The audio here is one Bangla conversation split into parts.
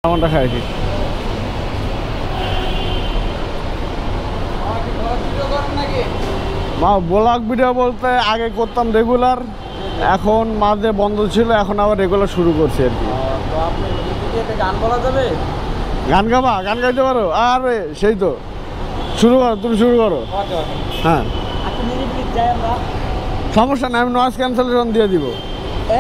আমারটা খাইছি। মা ব্লগ ভিডিও বলতে আগে করতাম রেগুলার, এখন মাঝে বন্ধ ছিল, এখন আবার রেগুলার শুরু করছি আর কি। গান বলা যাবে? গান গাবা? গান গাইতে পারো? আরে সেই তো, শুরু করো, তুমি শুরু করো। হ্যাঁ সমস্যা নেই, আমি নয়েজ ক্যান্সেলেশন দিয়ে দিব।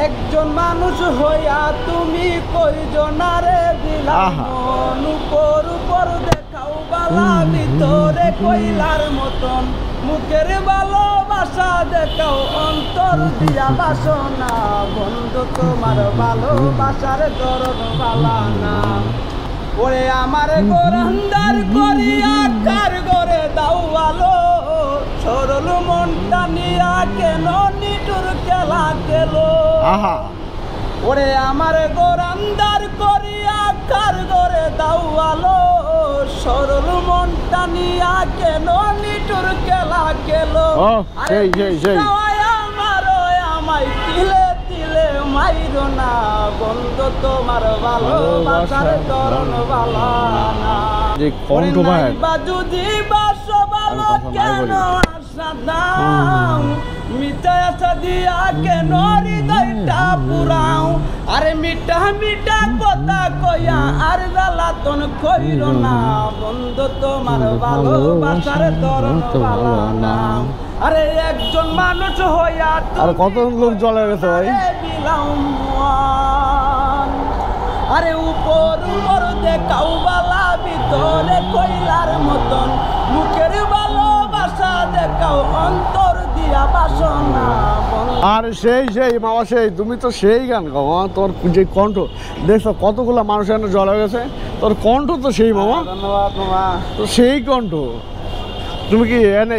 একজন মানুষ হইয়া তুমি কয়জনারে দিলা মন, উপর উপর দেখাও বালা, ভিতরে কইলার মতন, মুখের ভালোবাসা দেখাও অন্তর দিয়া বাসনা, বন্ধু তোমার ভালোবাসার দরদ বালা না। ওরে আমার গোরান্দার করিয়া কার গরে দাও আলো, সরল মনটা নিয়া কেন নিটুর খেলা খেলো। ওরে আমার গোরান্দার করিয়া কার গরে দাও আলো, সরল মনটা নিয়া কেন নিটুর খেলা খেলো। আমার আমায় তিলে তিলে মাইরো না, বন্ধু তোমার ভালোবাসার তরণ বালা না। বা যদি বাসো ভালো কেন আশা দাও, মিঠা আশা দিয়া কেন হৃদয়টা পুরাও। আরে মিঠা মিঠা কথা কইয়া আর জ্বালাতন কইরো না, বন্ধু তোমার ভালোবাসার তরণ বালা না। আরে একজন মানুষ হইয়া আর কত লোক চলে গেছে ভাই। আরে উপর উপর দেখাও বালা, ভিতরে কইলার মতন, মুখের ভালোবাসা দেখাও অন্তর দিয়া বাসনা। আর সেই সেই মামা, সেই তুমি তো সেই গান গাও, তোর যে কণ্ঠ দেখছো কতগুলো মানুষ এখানে জড়া গেছে, তোর কণ্ঠ তো সেই মামা। ধন্যবাদ মামা, তো সেই কণ্ঠ। তুমি কি এনে